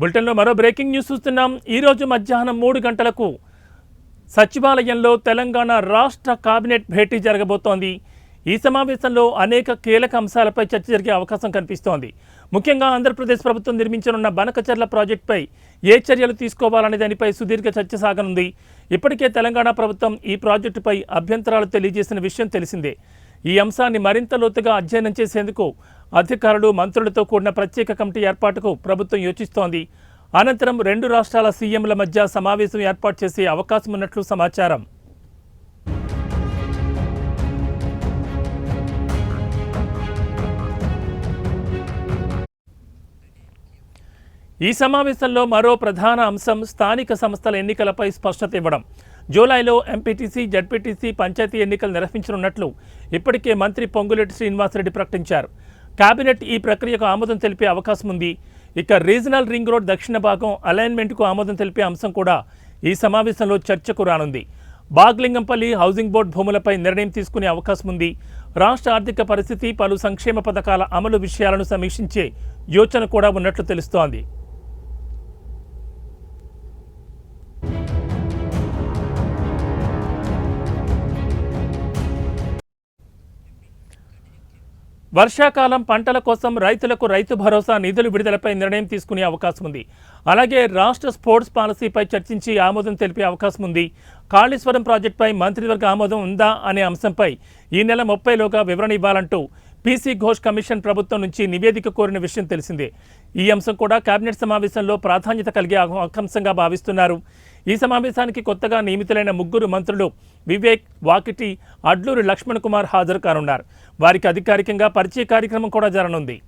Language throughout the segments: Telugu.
బులెటిన్లో మరో బ్రేకింగ్ న్యూస్ చూస్తున్నాం. ఈరోజు మధ్యాహ్నం 3 గంటలకు సచివాలయంలో తెలంగాణ రాష్ట్ర కేబినెట్ భేటీ జరగబోతోంది. ఈ సమావేశంలో అనేక కీలక అంశాలపై చర్చ జరిగే అవకాశం కనిపిస్తోంది. ముఖ్యంగా ఆంధ్రప్రదేశ్ ప్రభుత్వం నిర్మించనున్న బనకచెర్ల ప్రాజెక్టుపై ఏ చర్యలు తీసుకోవాలనే దానిపై సుదీర్ఘ చర్చ సాగనుంది. ఇప్పటికే తెలంగాణ ప్రభుత్వం ఈ ప్రాజెక్టుపై అభ్యంతరాలు తెలియజేసిన విషయం తెలిసిందే. ఈ అంశాన్ని మరింత లోతుగా అధ్యయనం చేసేందుకు అధికారులు, మంత్రులతో కూడిన ప్రత్యేక కమిటీ ఏర్పాటుకు ప్రభుత్వం యోచిస్తోంది. అనంతరం 2 రాష్ట్రాల సీఎంల మధ్య సమావేశం ఏర్పాటు చేసే అవకాశం ఉన్నట్లు సమాచారం. ఈ సమావేశంలో మరో ప్రధాన అంశం స్థానిక సంస్థల ఎన్నికలపై స్పష్టత ఇవ్వడం. జూలైలో ఎంపీటీసీ, జడ్పీటీసీ, పంచాయతీ ఎన్నికలు నిర్వహించనున్నట్లు ఇప్పటికే మంత్రి పొంగులేటి శ్రీనివాసరెడ్డి ప్రకటించారు. కేబినెట్ ఈ ప్రక్రియకు ఆమోదం తెలిపే అవకాశం ఉంది. ఇక రీజనల్ రింగ్ రోడ్ దక్షిణ భాగం అలైన్మెంట్కు ఆమోదం తెలిపే అంశం కూడా ఈ సమావేశంలో చర్చకు రానుంది. బాగ్లింగంపల్లి హౌసింగ్ బోర్డు భూములపై నిర్ణయం తీసుకునే అవకాశం ఉంది. రాష్ట్ర ఆర్థిక పరిస్థితి, పలు సంక్షేమ పథకాల అమలు విషయాలను సమీక్షించే యోచన కూడా ఉన్నట్లు తెలుస్తోంది. వర్షాకాలం పంటల కోసం రైతులకు రైతు భరోసా నిధులు విడుదలపై నిర్ణయం తీసుకునే అవకాశం ఉంది. అలాగే రాష్ట్ర స్పోర్ట్స్ పాలసీపై చర్చించి ఆమోదం తెలిపే అవకాశం ఉంది. కాళేశ్వరం ప్రాజెక్టుపై మంత్రివర్గ ఆమోదం ఉందా అనే అంశంపై ఈ నెల 30లోగా వివరణ ఇవ్వాలంటూ పీసీ ఘోష్ కమిషన్ ప్రభుత్వం నుంచి నివేదిక కోరిన విషయం తెలిసిందే. ఈ అంశం కూడా కేబినెట్ సమావేశంలో ప్రాధాన్యత కలిగే అంశంగా భావిస్తున్నారు. ఈ సమావేశానికి కొత్తగా నియమితులైన 3 మంత్రులు వివేక్, వాకిటి, అడ్లూరి లక్ష్మణ్ కుమార్ హాజరు కానున్నారు. వారికి అధికారికంగా పరిచయ కార్యక్రమం కూడా జరగనుంది.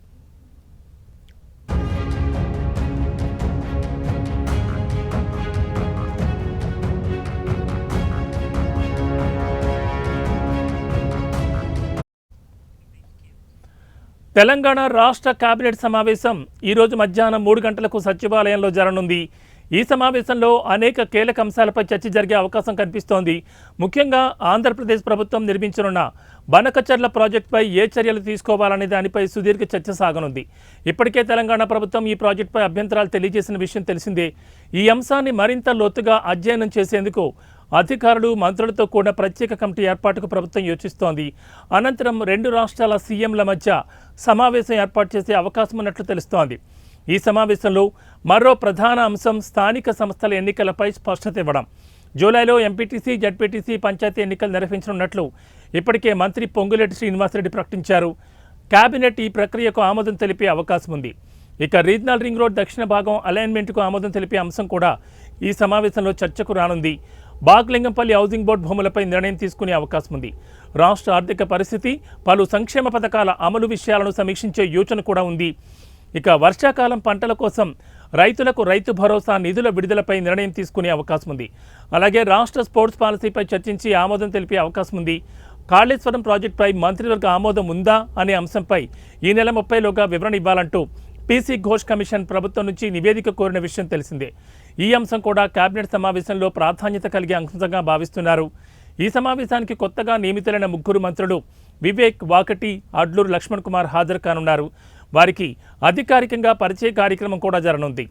తెలంగాణ రాష్ట్ర కేబినెట్ సమావేశం ఈరోజు మధ్యాహ్నం 3 గంటలకు సచివాలయంలో జరగనుంది. ఈ సమావేశంలో అనేక కీలక అంశాలపై చర్చ జరిగే అవకాశం కనిపిస్తోంది. ముఖ్యంగా ఆంధ్రప్రదేశ్ ప్రభుత్వం నిర్మించనున్న బనకచెర్ల ప్రాజెక్టుపై ఏ చర్యలు తీసుకోవాలనే దానిపై సుదీర్ఘ చర్చ సాగనుంది. ఇప్పటికే తెలంగాణ ప్రభుత్వం ఈ ప్రాజెక్టుపై అభ్యంతరాలు తెలియజేసిన విషయం తెలిసిందే. ఈ అంశాన్ని మరింత లోతుగా అధ్యయనం చేసేందుకు అధికారులు, మంత్రులతో కూడిన ప్రత్యేక కమిటీ ఏర్పాటుకు ప్రభుత్వం యోచిస్తోంది. అనంతరం 2 రాష్ట్రాల సీఎంల మధ్య సమావేశం ఏర్పాటు చేసే అవకాశం ఉన్నట్లు తెలుస్తోంది. ఈ సమావేశంలో మరో ప్రధాన అంశం స్థానిక సంస్థల ఎన్నికలపై స్పష్టత ఇవ్వడం. జూలైలో ఎంపీటీసీ, జడ్పీటీసీ, పంచాయతీ ఎన్నికలు నిర్వహించనున్నట్లు ఇప్పటికే మంత్రి పొంగులేటి శ్రీనివాసరెడ్డి ప్రకటించారు. కేబినెట్ ఈ ప్రక్రియకు ఆమోదం తెలిపే అవకాశం ఉంది. ఇక రీజనల్ రింగ్ రోడ్ దక్షిణ భాగం అలైన్మెంట్కు ఆమోదం తెలిపే అంశం కూడా ఈ సమావేశంలో చర్చకు రానుంది. బాగ్లింగంపల్లి హౌసింగ్ బోర్డు భూములపై నిర్ణయం తీసుకునే అవకాశం ఉంది. రాష్ట్ర ఆర్థిక పరిస్థితి, పలు సంక్షేమ పథకాల అమలు విషయాలను సమీక్షించే యోచన కూడా ఉంది. ఇక వర్షాకాలం పంటల కోసం రైతులకు రైతు భరోసా నిధుల విడుదలపై నిర్ణయం తీసుకునే అవకాశం ఉంది. అలాగే రాష్ట్ర స్పోర్ట్స్ పాలసీపై చర్చించి ఆమోదం తెలిపే అవకాశం ఉంది. కాళేశ్వరం ప్రాజెక్టుపై మంత్రివర్గ ఆమోదం ఉందా అనే అంశంపై ఈ నెల 30లోగా వివరణ ఇవ్వాలంటూ పీసీ ఘోష్ కమిషన్ ప్రభుత్వం నుంచి నివేదిక కోరిన విషయం తెలిసిందే. ఈ అంశం కూడా కేబినెట్ సమావేశంలో ప్రాధాన్యత కలిగే అంశంగా భావిస్తున్నారు. ఈ సమావేశానికి కొత్తగా నియమితులైన 3 మంత్రులు వివేక్, వాకటి, అడ్లూరి లక్ష్మణ్ కుమార్ హాజరు కానున్నారు. వారికి అధికారికంగా పరిచయ కార్యక్రమం కూడా జరగనుంది.